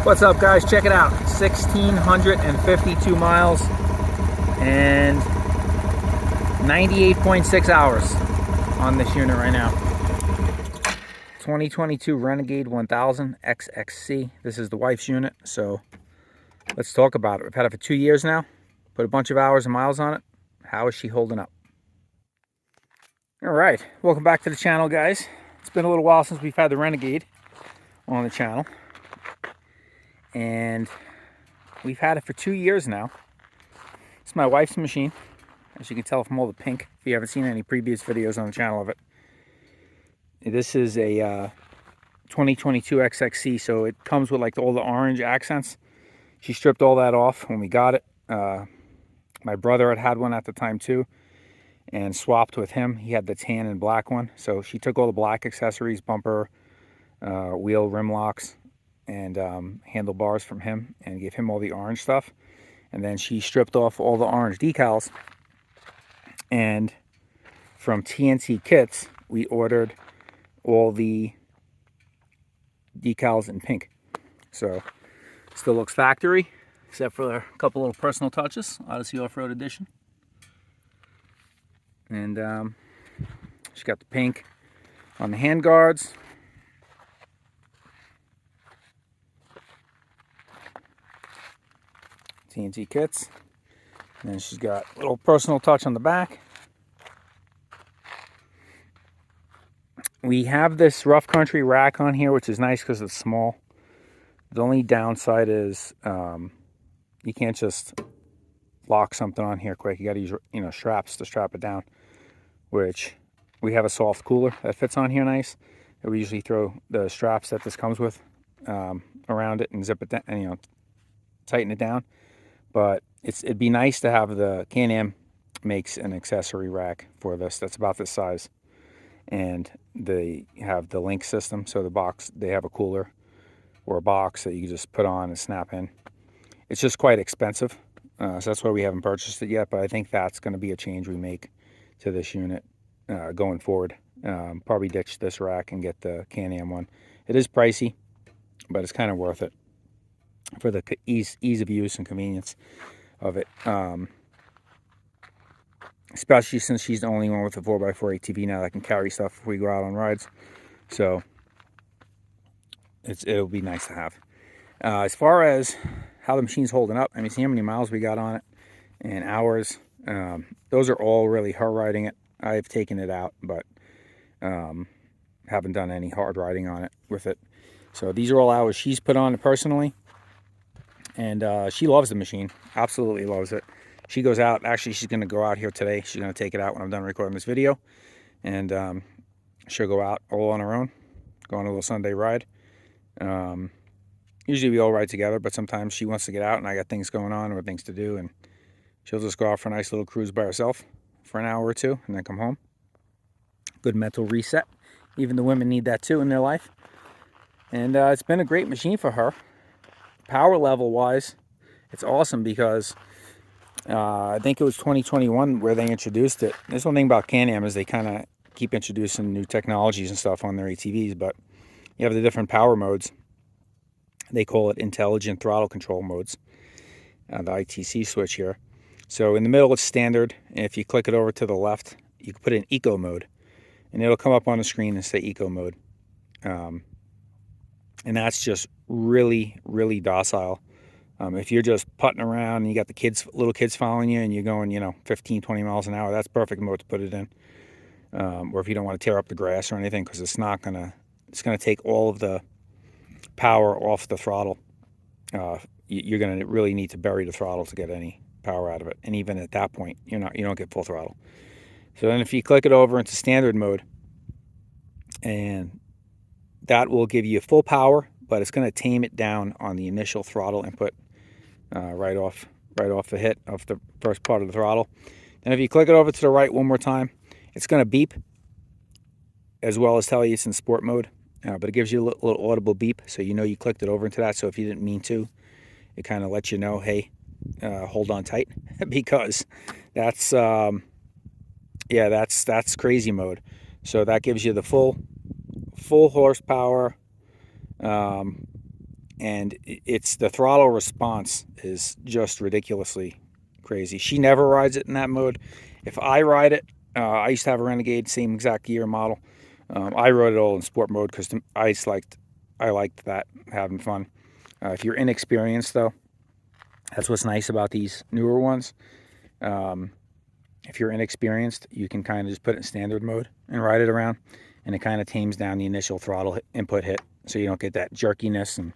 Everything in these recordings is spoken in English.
What's up, guys? Check it out. 1,652 miles and 98.6 hours on this unit right now. 2022 Renegade 1000 XXC. This is the wife's unit, so let's talk about it. We've had it for 2 years now. Put a bunch of hours and miles on it. How is she holding up? All right, welcome back to the channel, guys. It's been a little while since we've had the Renegade on the channel, and we've had it for 2 years now. It's my wife's machine, as you can tell from all the pink, if you haven't seen any previous videos on the channel of it. This is a 2022 XXC, so it comes with like all the orange accents. She stripped all that off when we got it. My brother had one at the time too, and swapped with him. He had the tan and black one, so she took all the black accessories, bumper, wheel rim locks, and handlebars from him, and gave him all the orange stuff. And then she stripped off all the orange decals, and from TNT Kits we ordered all the decals in pink. So still looks factory, except for a couple little personal touches. Odyssey Offroad edition. And she's got the pink on the hand guards. TNT Kits. And then she's got a little personal touch on the back. We have this rough country rack on here, which is nice because it's small. The only downside is you can't just lock something on here quick. You got to use, straps to strap it down, which we have a soft cooler that fits on here nice. And we usually throw the straps that this comes with around it and zip it down, and tighten it down. But it'd be nice to have the Canam makes an accessory rack for this that's about this size, and they have the link system. So the box, they have a cooler or a box that you can just put on and snap in. It's just quite expensive, so that's why we haven't purchased it yet. But I think that's going to be a change we make to this unit going forward. Probably ditch this rack and get the Can-Am one. It is pricey, but it's kind of worth it for the ease of use and convenience of it. Especially since she's the only one with a 4x4 ATV now that can carry stuff if we go out on rides. So it'll be nice to have. As far as how the machine's holding up, see how many miles we got on it and hours. Those are all really her riding it. I've taken it out, but haven't done any hard riding on it with it. So these are all hours she's put on it personally, and she loves the machine, absolutely loves it. She goes out, actually she's going to go out here today. She's going to take it out when I'm done recording this video, and she'll go out all on her own, go on a little Sunday ride. Usually we all ride together, but sometimes she wants to get out and I got things going on or things to do, and she'll just go out for a nice little cruise by herself for an hour or two and then come home. Good mental reset. Even the women need that too in their life. And it's been a great machine for her. Power level wise, it's awesome because I think it was 2021 where they introduced it. There's one thing about Can-Am is they kind of keep introducing new technologies and stuff on their ATVs, but you have the different power modes. They call it intelligent throttle control modes, the ITC switch here. So in the middle it's standard, and if you click it over to the left, you can put it in eco mode, and it'll come up on the screen and say eco mode. And that's just really, really docile. If you're just putting around and you got the little kids following you and you're going, 15, 20 miles an hour, that's perfect mode to put it in. Or if you don't want to tear up the grass or anything, because it's going to take all of the power off the throttle. You're going to really need to bury the throttle to get any power out of it. And even at that point, you don't get full throttle. So then if you click it over into standard mode, and that will give you full power, but it's going to tame it down on the initial throttle input right off the hit of the first part of the throttle. Then if you click it over to the right one more time, it's going to beep, as well as tell you it's in sport mode. But it gives you a little audible beep, so you clicked it over into that. So if you didn't mean to, it kind of lets you know, hey, hold on tight, because that's crazy mode. So that gives you the full horsepower, and it's the throttle response is just ridiculously crazy. She never rides it in that mode. If I ride it, I used to have a Renegade, same exact year model. I rode it all in sport mode because I liked that, having fun. If you're inexperienced though, that's what's nice about these newer ones. If you're inexperienced, you can kind of just put it in standard mode and ride it around, and it kind of tames down the initial throttle input hit, so you don't get that jerkiness and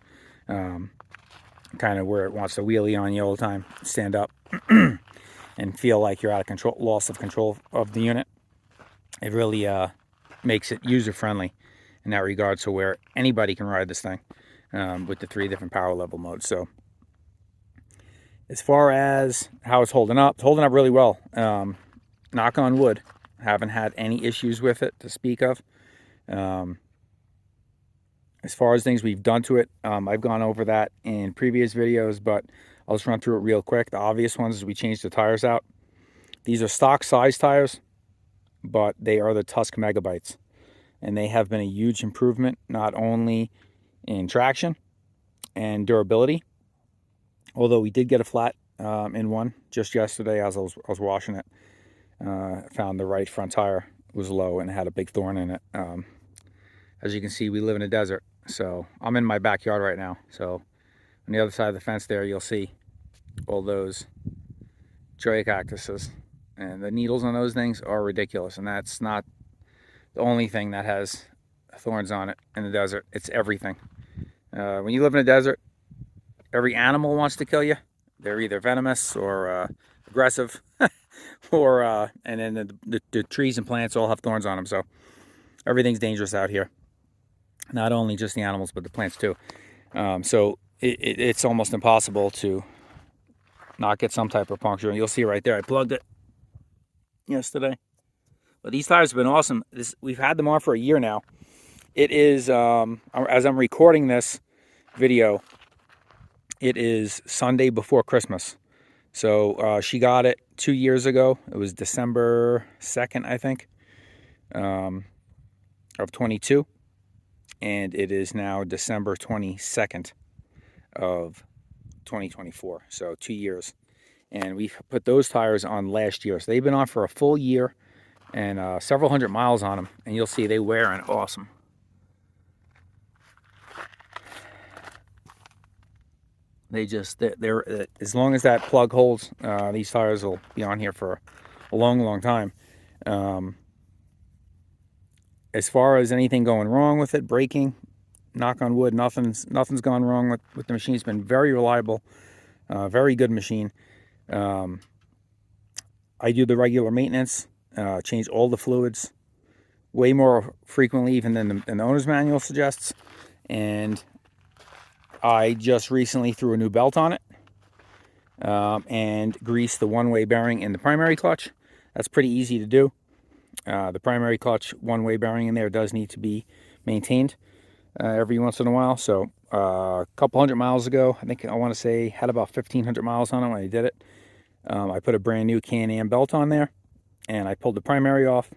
kind of where it wants to wheelie on you all the time, stand up and feel like you're out of control, loss of control of the unit. It really makes it user-friendly in that regard, so where anybody can ride this thing with the 3 different power level modes. So as far as how it's holding up really well. Knock on wood, haven't had any issues with it to speak of. As far as things we've done to it, I've gone over that in previous videos, but I'll just run through it real quick. The obvious ones is we changed the tires out. These are stock size tires, but they are the Tusk Megabytes, and they have been a huge improvement, not only in traction and durability, although we did get a flat in one just yesterday as I was washing it. Found the right front tire was low and had a big thorn in it. As you can see, we live in a desert, so I'm in my backyard right now. So on the other side of the fence there, you'll see all those cholla cactuses, and the needles on those things are ridiculous. And that's not the only thing that has thorns on it in the desert. It's everything. When you live in a desert, every animal wants to kill you. They're either venomous or aggressive, or and then the trees and plants all have thorns on them. So everything's dangerous out here. Not only just the animals, but the plants too. So it's almost impossible to not get some type of puncture. And you'll see right there, I plugged it yesterday. But these tires have been awesome. We've had them on for a year now. It is, as I'm recording this video, it is Sunday before Christmas. So she got it 2 years ago. It was December 2nd, I think, of 22. And it is now December 22nd of 2024. So 2 years. And we put those tires on last year. So they've been on for a full year and several hundred miles on them. And you'll see they wear an awesome. They're as long as that plug holds, these tires will be on here for a long time. As far as anything going wrong with it, braking, knock on wood, nothing's gone wrong with the machine. It's been very reliable, very good machine. I do the regular maintenance, change all the fluids, way more frequently even than the owner's manual suggests. And I just recently threw a new belt on it and greased the one-way bearing in the primary clutch. That's pretty easy to do. The primary clutch one-way bearing in there does need to be maintained every once in a while. So a couple hundred miles ago, I want to say had about 1,500 miles on it when I did it. I put a brand new Canam belt on there, and I pulled the primary off,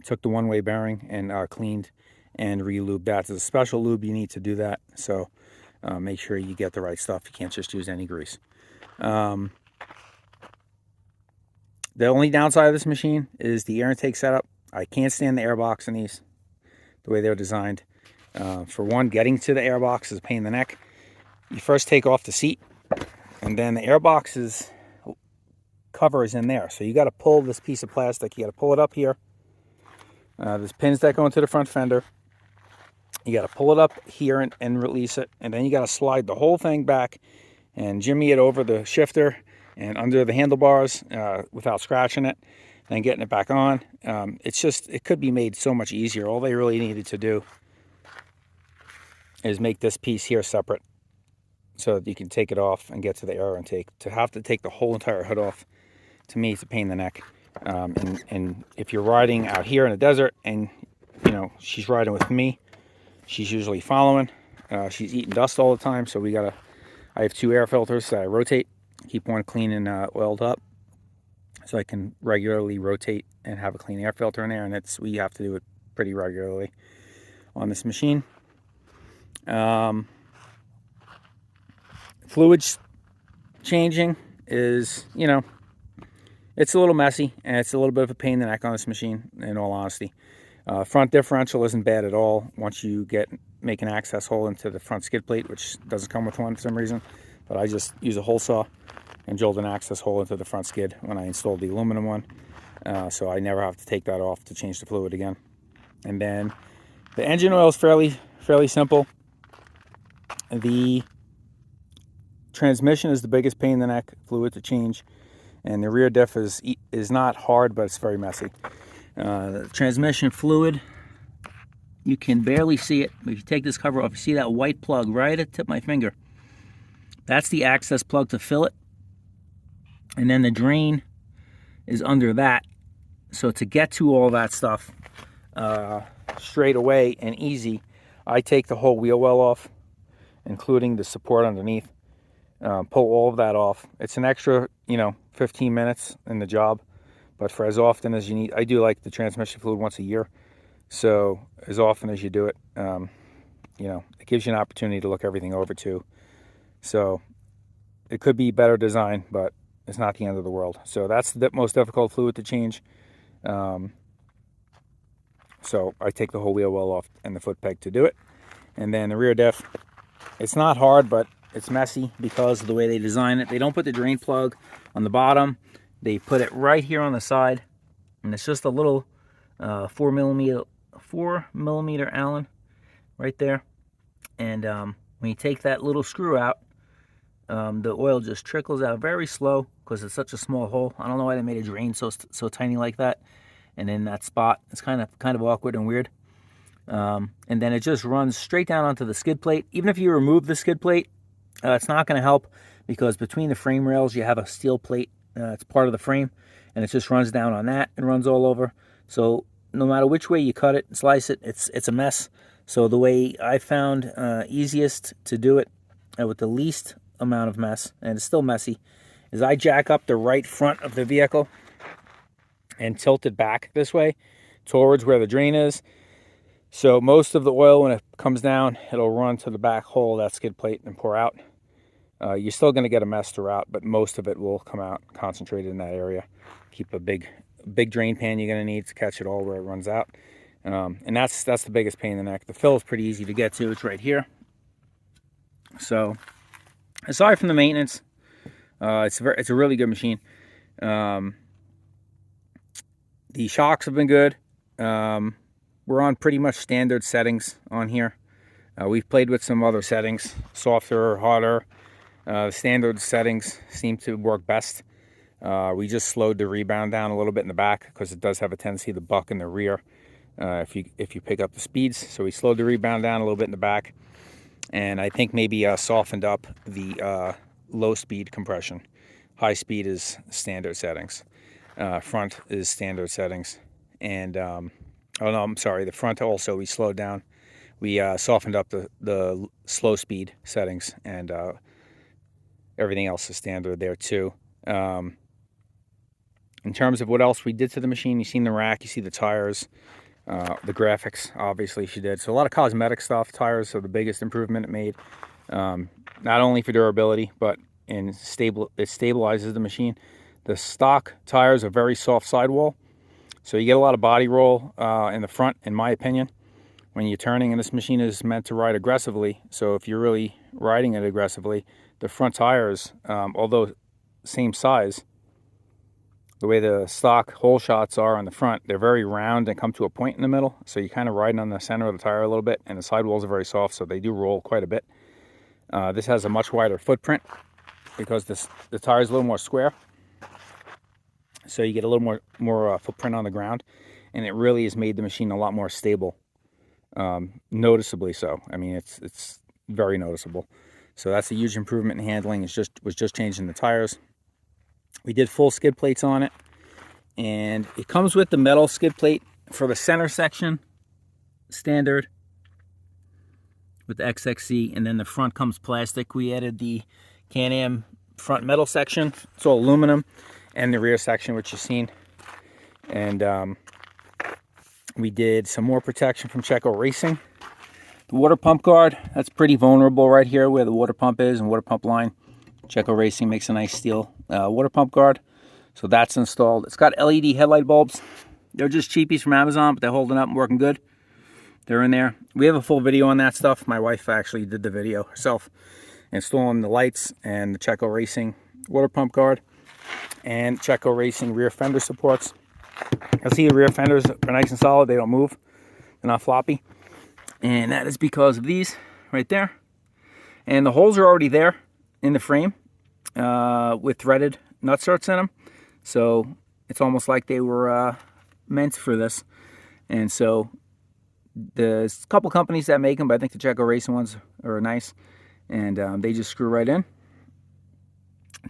took the one-way bearing, and cleaned and re-lubed that. There's a special lube you need to do that, so make sure you get the right stuff. You can't just use any grease. The only downside of this machine is the air intake setup. I can't stand the airbox in these, the way they're designed. For one, getting to the airbox is a pain in the neck. You first take off the seat, and then the airbox's cover is in there. So you got to pull this piece of plastic. You got to pull it up here. There's pins that go into the front fender. You got to pull it up here and release it. And then you got to slide the whole thing back and jimmy it over the shifter and under the handlebars without scratching it, and getting it back on. It could be made so much easier. All they really needed to do is make this piece here separate so that you can take it off and get to the air intake. To have to take the whole entire hood off, to me, it's a pain in the neck. And if you're riding out here in the desert and, you know, she's riding with me, she's usually following. She's eating dust all the time, so I have 2 air filters that I rotate. Keep one clean and oiled up, so I can regularly rotate and have a clean air filter in there. And we have to do it pretty regularly on this machine. fluid changing is, you know, it's a little messy, and it's a little bit of a pain in the neck on this machine, in all honesty. Front differential isn't bad at all once you make an access hole into the front skid plate, which doesn't come with one for some reason. But I just use a hole saw and drilled an access hole into the front skid when I installed the aluminum one. So I never have to take that off to change the fluid again. And then the engine oil is fairly simple. The transmission is the biggest pain in the neck fluid to change, and the rear diff is not hard, but it's very messy. The transmission fluid, you can barely see it, but if you take this cover off, you see that white plug right at the tip of my finger. That's the access plug to fill it, and then the drain is under that. So to get to all that stuff straight away and easy, I take the whole wheel well off, including the support underneath. Pull all of that off. It's an extra, 15 minutes in the job, but for as often as you need, I do like the transmission fluid once a year. So as often as you do it, it gives you an opportunity to look everything over too. So it could be better design, but it's not the end of the world. So that's the most difficult fluid to change. So I take the whole wheel well off and the foot peg to do it. And then the rear diff, it's not hard, but it's messy because of the way they design it. They don't put the drain plug on the bottom. They put it right here on the side, and it's just a little 4 millimeter Allen right there. And when you take that little screw out, the oil just trickles out very slow because it's such a small hole. I don't know why they made a drain so tiny like that. And in that spot, it's kind of awkward and weird. And then it just runs straight down onto the skid plate. Even if you remove the skid plate, it's not going to help, because between the frame rails you have a steel plate. It's part of the frame, and it just runs down on that and runs all over. So no matter which way you cut it and slice it, it's a mess. So the way I found easiest to do it with the least amount of mess, and it's still messy, is I jack up the right front of the vehicle and tilt it back this way towards where the drain is. So most of the oil, when it comes down, it'll run to the back hole of that skid plate and pour out. You're still going to get a mess throughout, but most of it will come out concentrated in that area. Keep a big drain pan you're going to need to catch it all where it runs out. And that's the biggest pain in the neck. The fill is pretty easy to get to. It's right here. So aside from the maintenance, it's a really good machine. The shocks have been good. We're on pretty much standard settings on here. We've played with some other settings, softer, harder. The standard settings seem to work best. We just slowed the rebound down a little bit in the back because it does have a tendency to buck in the rear if you pick up the speeds. So we slowed the rebound down a little bit in the back, and I think maybe softened up the low speed compression. High speed is standard settings. Front is standard settings, and oh no, I'm sorry. The front also we slowed down. We softened up the slow speed settings, and everything else is standard there too. In terms of what else we did to the machine, you've seen the rack, you see the tires, the graphics, obviously she did. So a lot of cosmetic stuff. Tires are the biggest improvement it made, not only for durability, but it stabilizes the machine. The stock tires are very soft sidewall, so you get a lot of body roll in the front, in my opinion, when you're turning, and this machine is meant to ride aggressively. So if you're really riding it aggressively, the front tires, although same size, the way the stock hole shots are on the front, they're very round and come to a point in the middle. So you're kind of riding on the center of the tire a little bit, and the sidewalls are very soft, so they do roll quite a bit. This has a much wider footprint because the tire is a little more square. So you get a little more footprint on the ground, and it really has made the machine a lot more stable, noticeably so. I mean, it's very noticeable. So that's a huge improvement in handling. Was just changing the tires. We did full skid plates on it, and it comes with the metal skid plate for the center section, standard with the XXC, and then the front comes plastic. We added the Can-Am front metal section. It's all aluminum, and the rear section, which you've seen. And we did some more protection from Checo Racing. The water pump guard, that's pretty vulnerable right here where the water pump is and water pump line. Checo Racing makes a nice steel water pump guard. So that's installed. It's got LED headlight bulbs. They're just cheapies from Amazon, but they're holding up and working good. They're in there. We have a full video on that stuff. My wife actually did the video herself, installing the lights and the Checo Racing water pump guard and Checo Racing rear fender supports. You'll see the rear fenders are nice and solid. They don't move. They're not floppy. And that is because of these right there. And the holes are already there in the frame with threaded nut struts in them. So it's almost like they were meant for this. And so there's a couple companies that make them, but I think the Checo Racing ones are nice. And they just screw right in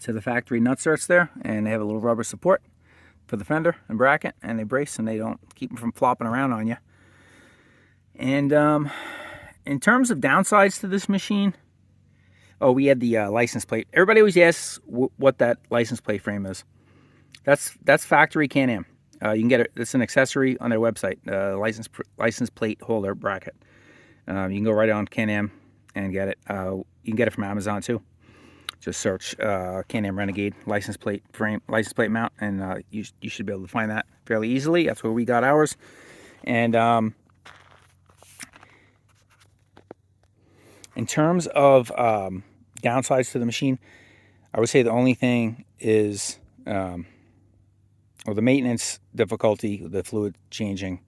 to the factory nut struts there. And they have a little rubber support for the fender and bracket. And they brace and they don't keep them from flopping around on you. And in terms of downsides to this machine, oh, we had the license plate. Everybody always asks what that license plate frame is. That's factory Can-Am. You can get it. It's an accessory on their website. License plate holder bracket. You can go right on Can-Am and get it. You can get it from Amazon too. Just search Canam Renegade license plate frame, license plate mount, and you should be able to find that fairly easily. That's where we got ours. And in terms of downsides to the machine, I would say the only thing is, well, the maintenance difficulty, the fluid changing,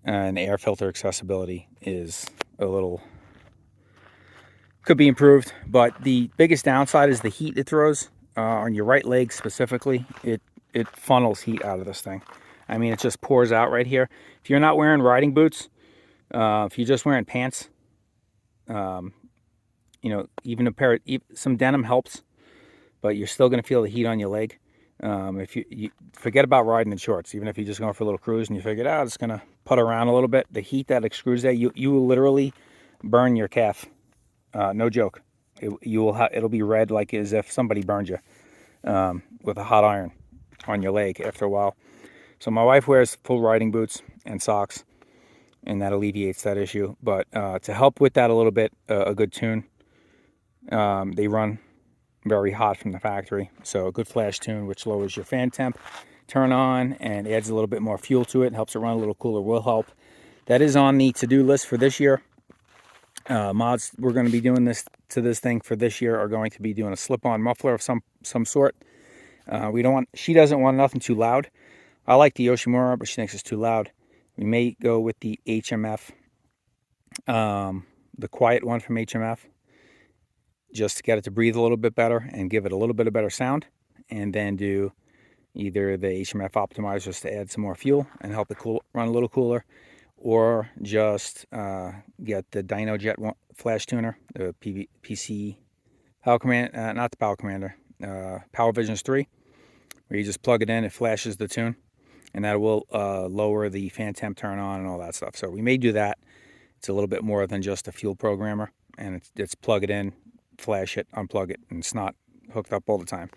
and the air filter accessibility is a little, could be improved. But the biggest downside is the heat it throws on your right leg specifically. It funnels heat out of this thing. I mean, it just pours out right here. If you're not wearing riding boots, if you're just wearing pants, you know, even some denim helps, but you're still going to feel the heat on your leg. If you forget about riding in shorts, even if you're just going for a little cruise and you figure out it's going to putt around a little bit, the heat that extrudes there, you will literally burn your calf. No joke. It'll be red like as if somebody burned you with a hot iron on your leg after a while. So my wife wears full riding boots and socks, and that alleviates that issue. But to help with that a little bit, a good tune, they run very hot from the factory. So a good flash tune, which lowers your fan temp, turn on, and adds a little bit more fuel to it, helps it run a little cooler, will help. That is on the to-do list for this year. Mods we're going to be doing to this thing for this year are going to be doing a slip-on muffler of some sort. She doesn't want nothing too loud. I like the Yoshimura, but she thinks it's too loud. We may go with the HMF, the quiet one from HMF, just to get it to breathe a little bit better and give it a little bit of better sound. And then do either the HMF optimizers to add some more fuel and help it run a little cooler, or just get the DynoJet flash tuner, the PC Power Commander, not the Power Commander, Power Visions 3, where you just plug it in, it flashes the tune. And that will lower the fan temp turn on and all that stuff. So we may do that. It's a little bit more than just a fuel programmer. And it's plug it in, flash it, unplug it. And it's not hooked up all the time.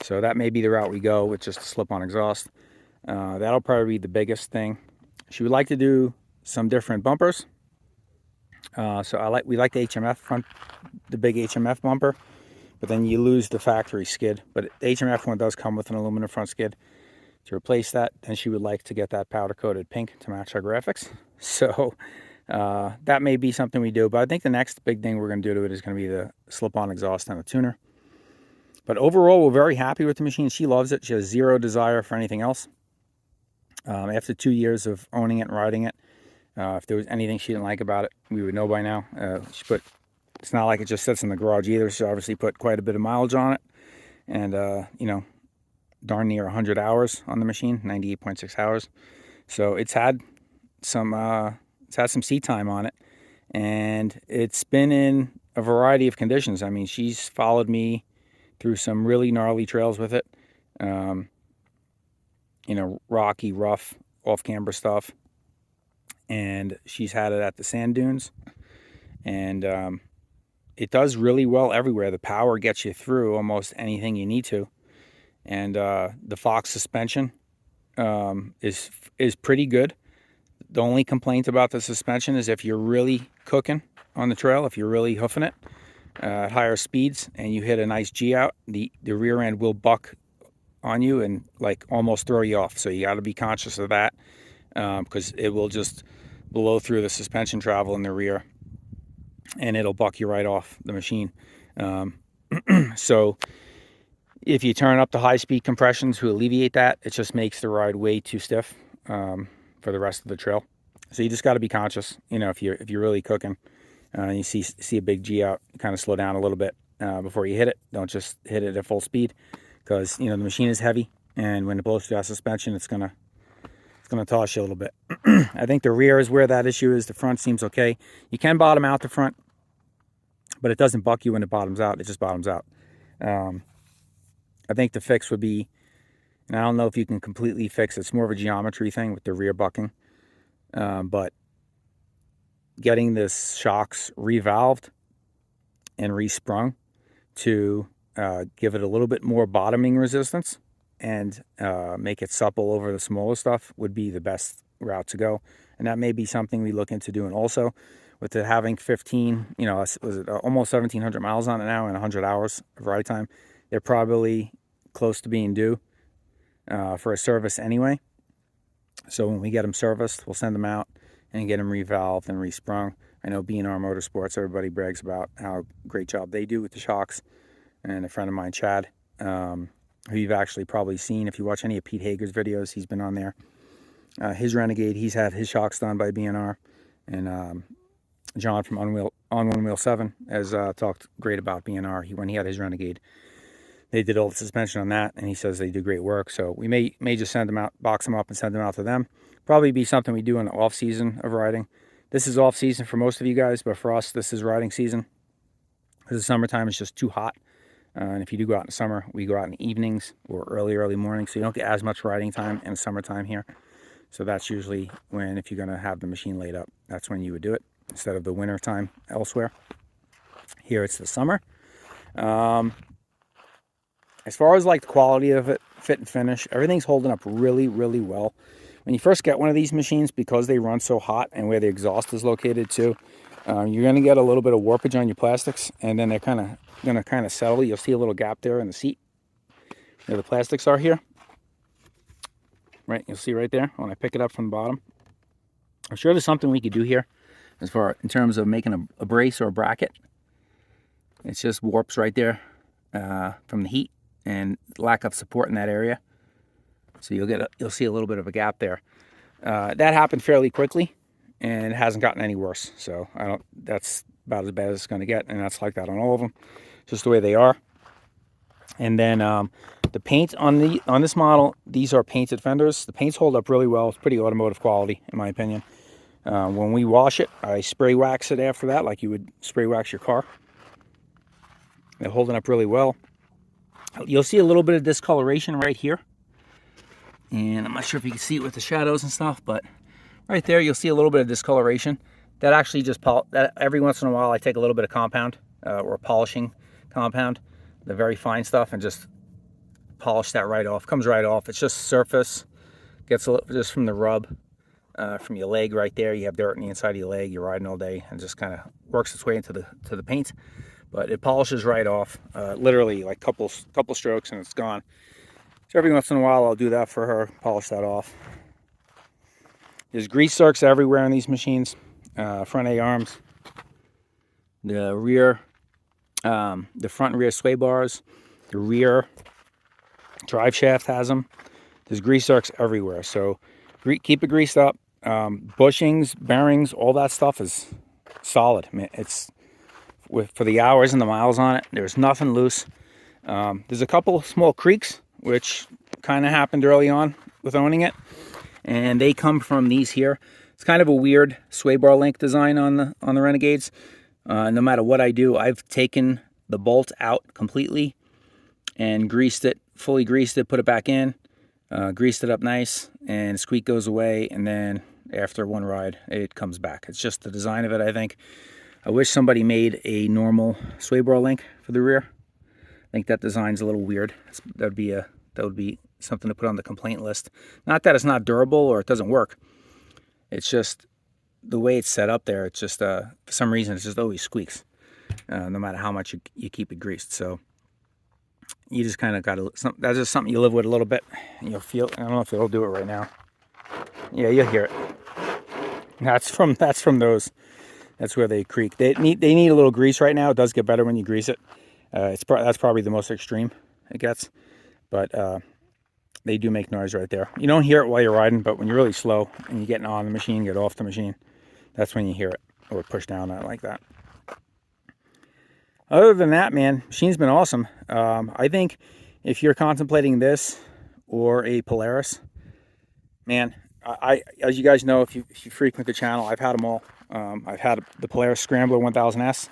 So that may be the route we go with just a slip-on exhaust. That'll probably be the biggest thing. She would like to do some different bumpers. So we like the HMF front, the big HMF bumper. But then you lose the factory skid. But the HMF one does come with an aluminum front skid. To replace that, then she would like to get that powder-coated pink to match our graphics. So that may be something we do. But I think the next big thing we're going to do to it is going to be the slip-on exhaust and a tuner. But overall, we're very happy with the machine. She loves it. She has zero desire for anything else. After 2 years of owning it and riding it, if there was anything she didn't like about it, we would know by now. It's not like it just sits in the garage either. She obviously put quite a bit of mileage on it. And, you know, darn near 100 hours on the machine, 98.6 hours. So it's had some seat time on it, and it's been in a variety of conditions. I mean, she's followed me through some really gnarly trails with it. You know, rocky, rough, off-camber stuff. And she's had it at the sand dunes. And it does really well everywhere. The power gets you through almost anything you need to. And the Fox suspension is pretty good. The only complaint about the suspension is if you're really cooking on the trail, if you're really hoofing it, at higher speeds and you hit a nice G out, the rear end will buck on you and like almost throw you off. So you got to be conscious of that, because it will just blow through the suspension travel in the rear and it'll buck you right off the machine. So if you turn up the high speed compression to alleviate that, it just makes the ride way too stiff for the rest of the trail. So you just got to be conscious, you know, if you're really cooking and you see a big G out, kind of slow down a little bit before you hit it. Don't just hit it at full speed, because you know the machine is heavy, and when it blows through that suspension, it's gonna toss you a little bit. I think the rear is where that issue is. The front seems okay. You can bottom out the front, but it doesn't buck you when it bottoms out. It just bottoms out. I think the fix would be, and I don't know if you can completely fix it. It's more of a geometry thing with the rear bucking, but getting this shocks revalved and resprung to give it a little bit more bottoming resistance and make it supple over the smaller stuff would be the best route to go. And that may be something we look into doing also. With it having 15, you know, was it almost 1,700 miles on it now and 100 hours of ride time, they're probably close to being due for a service anyway. So when we get them serviced, we'll send them out and get them revalved and resprung. I know B&R Motorsports, everybody brags about how great job they do with the shocks. And a friend of mine, Chad, who you've actually probably seen if you watch any of Pete Hager's videos, he's been on there. His Renegade, he's had his shocks done by B&R. And John from On One Wheel 7 has talked great about B&R. When he had his Renegade, they did all the suspension on that, and he says they do great work. So we may just send them out, box them up and send them out to them. Probably be something we do in the off season of riding. This is off season for most of you guys, but for us, this is riding season. Because the summertime is just too hot. And if you do go out in the summer, we go out in the evenings or early mornings, so you don't get as much riding time in the summertime here. So that's usually when, if you're going to have the machine laid up, that's when you would do it instead of the winter time elsewhere. Here it's the summer. As far as like the quality of it, fit and finish, everything's holding up really, really well. When you first get one of these machines, because they run so hot and where the exhaust is located too, you're going to get a little bit of warpage on your plastics, and then they're going to settle. You'll see a little gap there in the seat where the plastics are here. Right, you'll see right there when I pick it up from the bottom. I'm sure there's something we could do here as far in terms of making a brace or a bracket. It's just warps right there from the heat and lack of support in that area. So you'll see a little bit of a gap there. That happened fairly quickly, and it hasn't gotten any worse. So that's about as bad as it's going to get, and that's like that on all of them, just the way they are. And then the paint on this model, these are painted fenders. The paints hold up really well. It's pretty automotive quality, in my opinion. When we wash it, I spray wax it after that, like you would spray wax your car. They're holding up really well. You'll see a little bit of discoloration right here. And I'm not sure if you can see it with the shadows and stuff, but right there you'll see a little bit of discoloration. That actually just, that every once in a while I take a little bit of compound or polishing compound, the very fine stuff, and just polish that right off. Comes right off. It's just surface. Gets a little, just from the rub from your leg right there. You have dirt on the inside of your leg. You're riding all day, and just kind of works its way into the paint. But it polishes right off, literally like couple strokes and it's gone. So every once in a while I'll do that for her, polish that off. There's grease zerks everywhere in these machines. Front A-arms, the rear, the front and rear sway bars, the rear drive shaft has them. There's grease zerks everywhere, so keep it greased up. Bushings, bearings, all that stuff is solid. I mean, it's for the hours and the miles on it, there's nothing loose. There's a couple small creaks, which kind of happened early on with owning it, and they come from these here. It's kind of a weird sway bar link design on the Renegades. No matter what I do, I've taken the bolt out completely and greased it, fully greased it, put it back in, greased it up nice, and squeak goes away, and then after one ride it comes back. It's just the design of it, I think. I wish somebody made a normal sway bar link for the rear. I think that design's a little weird. That would be something to put on the complaint list. Not that it's not durable or it doesn't work. It's just the way it's set up there. It's just for some reason it's just always squeaks. no matter how much you keep it greased. So you just kind of got to, that's just something you live with a little bit. You'll feel, I don't know if it'll do it right now. Yeah, you'll hear it. That's from those. That's where they creak. They need a little grease right now. It does get better when you grease it. That's probably the most extreme it gets. But they do make noise right there. You don't hear it while you're riding, but when you're really slow and you're getting on the machine, get off the machine, that's when you hear it, or push down on it like that. Other than that, man, machine's been awesome. I think if you're contemplating this or a Polaris, man, as you guys know, if you frequent the channel, I've had them all. I've had the Polaris Scrambler 1000S,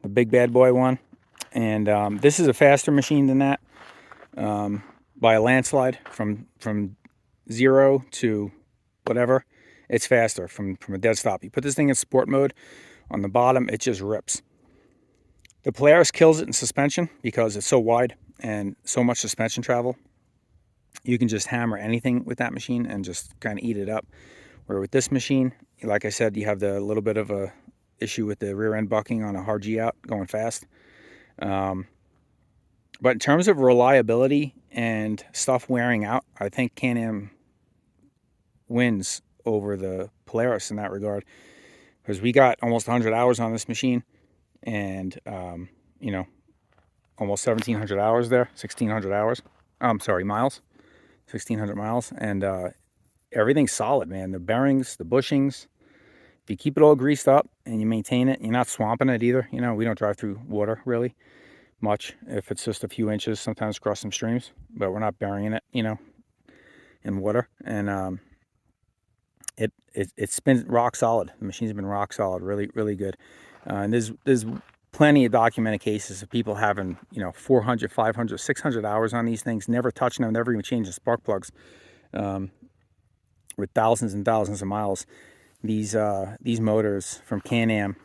the big bad boy one, and this is a faster machine than that by a landslide. From 0 to whatever, it's faster from a dead stop. You put this thing in sport mode, on the bottom, it just rips. The Polaris kills it in suspension because it's so wide and so much suspension travel. You can just hammer anything with that machine and just kind of eat it up. Where with this machine, like I said, you have the little bit of a issue with the rear end bucking on a hard G out going fast. But in terms of reliability and stuff wearing out, I think Can-Am wins over the Polaris in that regard, because we got almost 100 hours on this machine, and you know, almost 1,700 hours there, 1,600 hours. I'm sorry, miles, 1,600 miles, and everything's solid, man. The bearings, the bushings. If you keep it all greased up and you maintain it, you're not swamping it either. You know, we don't drive through water really much. If it's just a few inches, sometimes cross some streams, but we're not burying it, you know, in water. And it's been rock solid. The machine's been rock solid, really, really good. And there's plenty of documented cases of people having, you know, 400, 500, 600 hours on these things, never touching them, never even changing spark plugs, with thousands and thousands of miles. These motors from Can-Am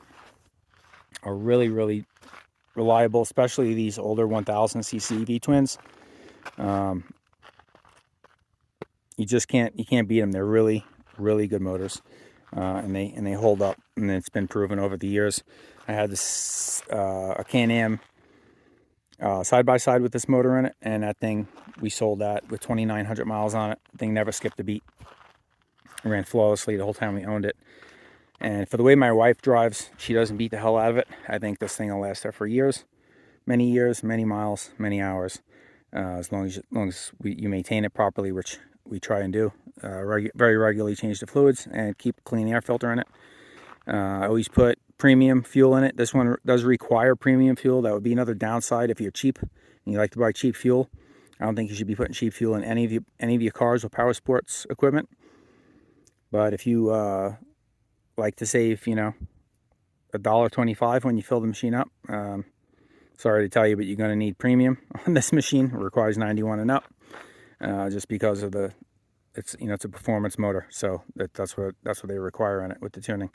are really, really reliable, especially these older 1000cc V-twins. You just can't beat them. They're really, really good motors, and they hold up, and it's been proven over the years. I had this a Can-Am side by side with this motor in it, and that thing, we sold that with 2,900 miles on it. The thing never skipped a beat. It ran flawlessly the whole time we owned it. And for the way my wife drives, she doesn't beat the hell out of it. I think this thing will last her for years, many miles, many hours, as long as you maintain it properly, which we try and do. Very regularly change the fluids and keep a clean air filter in it. I always put premium fuel in it. This one does require premium fuel. That would be another downside if you're cheap and you like to buy cheap fuel. I don't think you should be putting cheap fuel in any of your cars or power sports equipment. But if you like to save, you know, $1.25 when you fill the machine up, sorry to tell you, but you're going to need premium on this machine. It requires 91 and up, just because of it's a performance motor, so that's what they require in it with the tuning.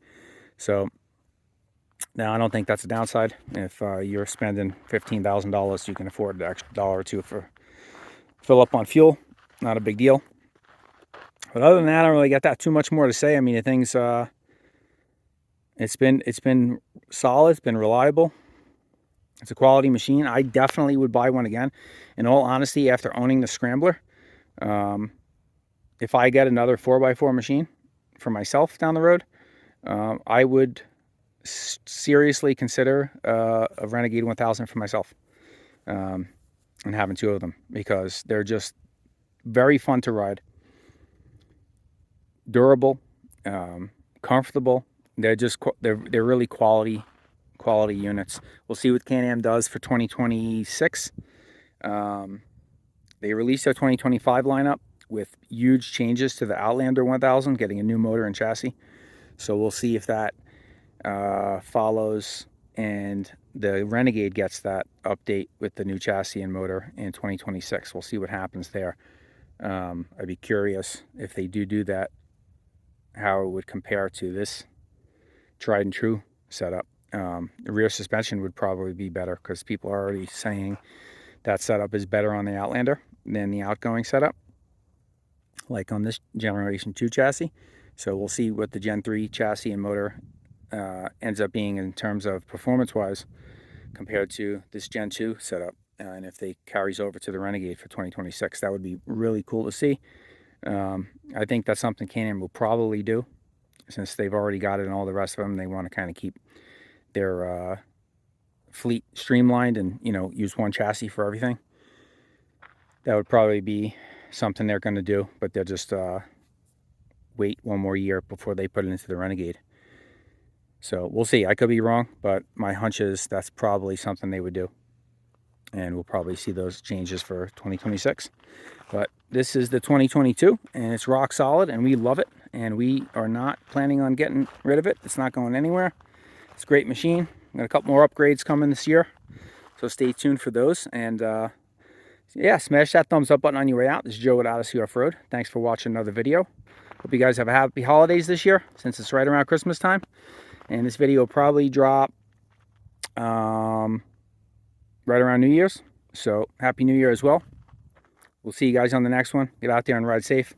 So now I don't think that's a downside. If you're spending $15,000, you can afford the extra $1 or $2 for fill up on fuel. Not a big deal. But other than that, I don't really got that too much more to say. I mean, the thing's it's been solid. It's been reliable. It's a quality machine. I definitely would buy one again. In all honesty, after owning the Scrambler, if I get another 4x4 machine for myself down the road, I would seriously consider a Renegade 1000 for myself, and having two of them, because they're just very fun to ride, durable, comfortable. They're really quality units. We'll see what Can-Am does for 2026. They released their 2025 lineup with huge changes to the Outlander 1000, getting a new motor and chassis. So we'll see if that follows, and the Renegade gets that update with the new chassis and motor in 2026. We'll see what happens there. I'd be curious if they do that, how it would compare to this tried and true setup. The rear suspension would probably be better, because people are already saying that setup is better on the Outlander than the outgoing setup, like on this Generation 2 chassis. So we'll see what the Gen 3 chassis and motor ends up being in terms of performance-wise compared to this Gen 2 setup. And if they carries over to the Renegade for 2026, that would be really cool to see. I think that's something Canam will probably do, since they've already got it and all the rest of them. They want to kind of keep their fleet streamlined and, you know, use one chassis for everything. That would probably be something they're going to do, but they'll just wait one more year before they put it into the Renegade. So we'll see. I could be wrong, but my hunch is that's probably something they would do. And we'll probably see those changes for 2026. But this is the 2022, and it's rock solid, and we love it. And we are not planning on getting rid of it. It's not going anywhere. It's a great machine. Got a couple more upgrades coming this year, so stay tuned for those. And yeah, smash that thumbs up button on your way out. This is Joe at Odyssey Offroad. Thanks for watching another video. Hope you guys have a happy holidays this year, since it's right around Christmas time. And this video will probably drop right around New Year's. So happy New Year as well. We'll see you guys on the next one. Get out there and ride safe.